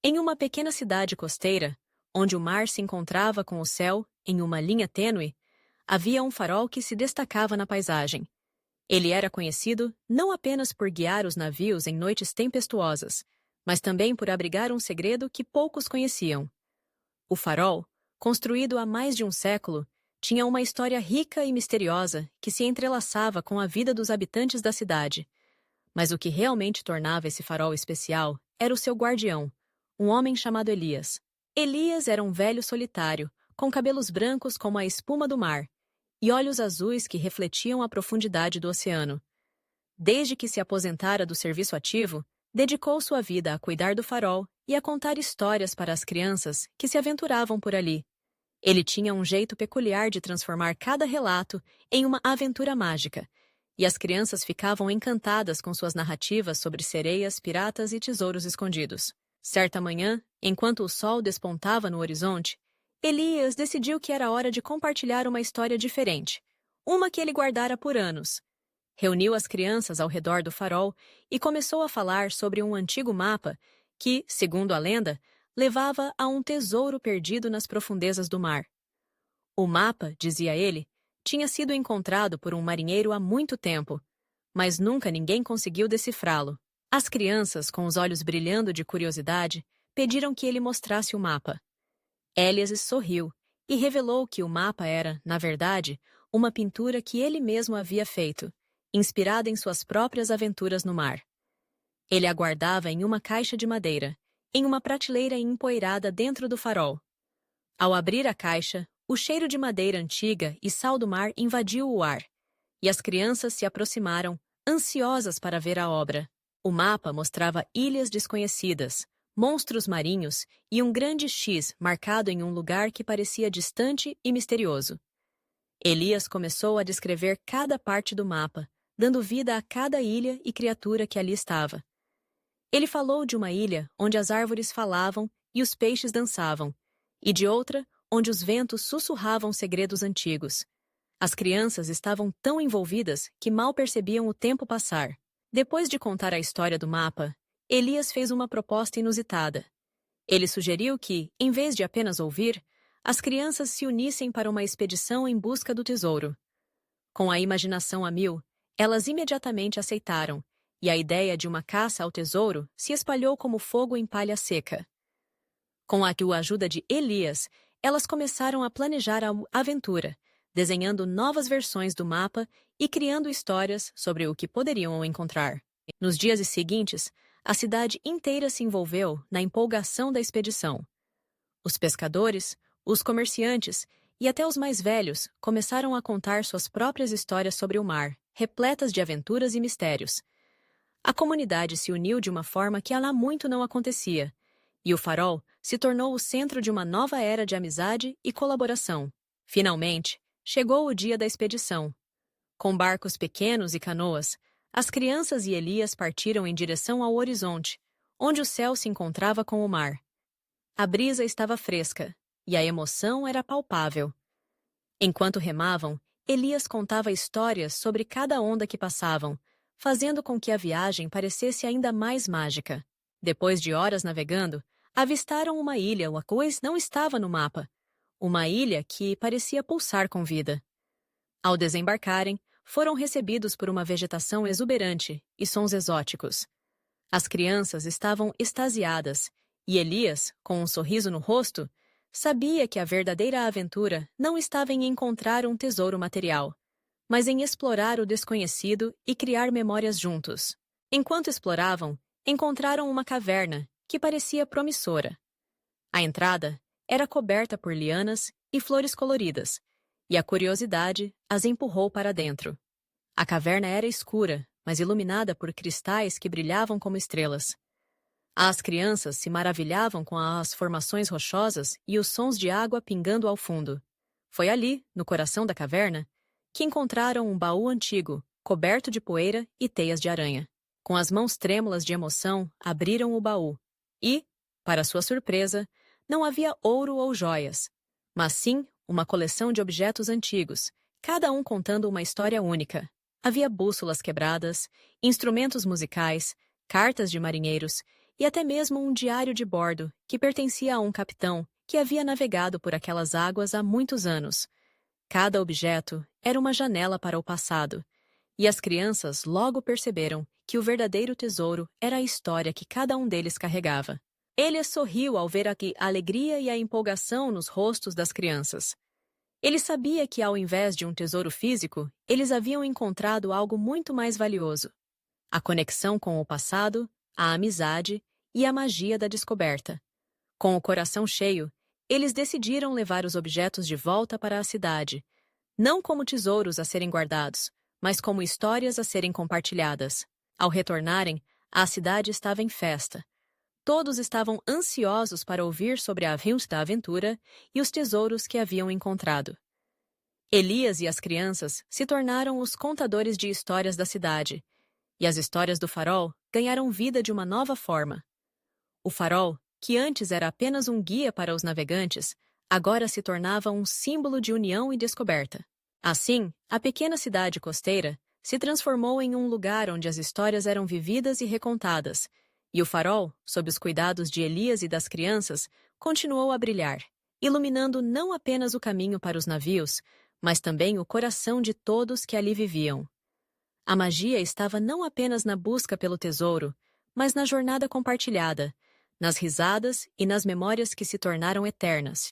Em uma pequena cidade costeira, onde o mar se encontrava com o céu em uma linha tênue, havia um farol que se destacava na paisagem. Ele era conhecido não apenas por guiar os navios em noites tempestuosas, mas também por abrigar um segredo que poucos conheciam. O farol, construído há mais de um século, tinha uma história rica e misteriosa que se entrelaçava com a vida dos habitantes da cidade. Mas o que realmente tornava esse farol especial era o seu guardião, um homem chamado Elias. Elias era um velho solitário, com cabelos brancos como a espuma do mar, e olhos azuis que refletiam a profundidade do oceano. Desde que se aposentara do serviço ativo, dedicou sua vida a cuidar do farol e a contar histórias para as crianças que se aventuravam por ali. Ele tinha um jeito peculiar de transformar cada relato em uma aventura mágica, e as crianças ficavam encantadas com suas narrativas sobre sereias, piratas e tesouros escondidos. Certa manhã, enquanto o sol despontava no horizonte, Elias decidiu que era hora de compartilhar uma história diferente, uma que ele guardara por anos. Reuniu as crianças ao redor do farol e começou a falar sobre um antigo mapa que, segundo a lenda, levava a um tesouro perdido nas profundezas do mar. O mapa, dizia ele, tinha sido encontrado por um marinheiro há muito tempo, mas nunca ninguém conseguiu decifrá-lo. As crianças, com os olhos brilhando de curiosidade, pediram que ele mostrasse o mapa. Elias sorriu e revelou que o mapa era, na verdade, uma pintura que ele mesmo havia feito, inspirada em suas próprias aventuras no mar. Ele a guardava em uma caixa de madeira, em uma prateleira empoeirada dentro do farol. Ao abrir a caixa, o cheiro de madeira antiga e sal do mar invadiu o ar, e as crianças se aproximaram, ansiosas para ver a obra. O mapa mostrava ilhas desconhecidas, monstros marinhos e um grande X marcado em um lugar que parecia distante e misterioso. Elias começou a descrever cada parte do mapa, dando vida a cada ilha e criatura que ali estava. Ele falou de uma ilha onde as árvores falavam e os peixes dançavam, e de outra onde os ventos sussurravam segredos antigos. As crianças estavam tão envolvidas que mal percebiam o tempo passar. Depois de contar a história do mapa, Elias fez uma proposta inusitada. Ele sugeriu que, em vez de apenas ouvir, as crianças se unissem para uma expedição em busca do tesouro. Com a imaginação a mil, elas imediatamente aceitaram, e a ideia de uma caça ao tesouro se espalhou como fogo em palha seca. Com a ajuda de Elias, elas começaram a planejar a aventura, desenhando novas versões do mapa e criando histórias sobre o que poderiam encontrar. Nos dias seguintes, a cidade inteira se envolveu na empolgação da expedição. Os pescadores, os comerciantes e até os mais velhos começaram a contar suas próprias histórias sobre o mar, repletas de aventuras e mistérios. A comunidade se uniu de uma forma que há muito não acontecia, e o farol se tornou o centro de uma nova era de amizade e colaboração. Finalmente, chegou o dia da expedição. Com barcos pequenos e canoas, as crianças e Elias partiram em direção ao horizonte, onde o céu se encontrava com o mar. A brisa estava fresca, e a emoção era palpável. Enquanto remavam, Elias contava histórias sobre cada onda que passavam, fazendo com que a viagem parecesse ainda mais mágica. Depois de horas navegando, avistaram uma ilha, a qual não estava no mapa. Uma ilha que parecia pulsar com vida. Ao desembarcarem, foram recebidos por uma vegetação exuberante e sons exóticos. As crianças estavam extasiadas, e Elias, com um sorriso no rosto, sabia que a verdadeira aventura não estava em encontrar um tesouro material, mas em explorar o desconhecido e criar memórias juntos. Enquanto exploravam, encontraram uma caverna que parecia promissora. A entrada era coberta por lianas e flores coloridas, e a curiosidade as empurrou para dentro. A caverna era escura, mas iluminada por cristais que brilhavam como estrelas. As crianças se maravilhavam com as formações rochosas e os sons de água pingando ao fundo. Foi ali, no coração da caverna, que encontraram um baú antigo, coberto de poeira e teias de aranha. Com as mãos trêmulas de emoção, abriram o baú. E, para sua surpresa, não havia ouro ou joias, mas sim uma coleção de objetos antigos, cada um contando uma história única. Havia bússolas quebradas, instrumentos musicais, cartas de marinheiros e até mesmo um diário de bordo que pertencia a um capitão que havia navegado por aquelas águas há muitos anos. Cada objeto era uma janela para o passado, e as crianças logo perceberam que o verdadeiro tesouro era a história que cada um deles carregava. Ele sorriu ao ver a alegria e a empolgação nos rostos das crianças. Ele sabia que, ao invés de um tesouro físico, eles haviam encontrado algo muito mais valioso: a conexão com o passado, a amizade e a magia da descoberta. Com o coração cheio, eles decidiram levar os objetos de volta para a cidade, não como tesouros a serem guardados, mas como histórias a serem compartilhadas. Ao retornarem, a cidade estava em festa. Todos estavam ansiosos para ouvir sobre a aventura e os tesouros que haviam encontrado. Elias e as crianças se tornaram os contadores de histórias da cidade, e as histórias do farol ganharam vida de uma nova forma. O farol, que antes era apenas um guia para os navegantes, agora se tornava um símbolo de união e descoberta. Assim, a pequena cidade costeira se transformou em um lugar onde as histórias eram vividas e recontadas, e o farol, sob os cuidados de Elias e das crianças, continuou a brilhar, iluminando não apenas o caminho para os navios, mas também o coração de todos que ali viviam. A magia estava não apenas na busca pelo tesouro, mas na jornada compartilhada, nas risadas e nas memórias que se tornaram eternas.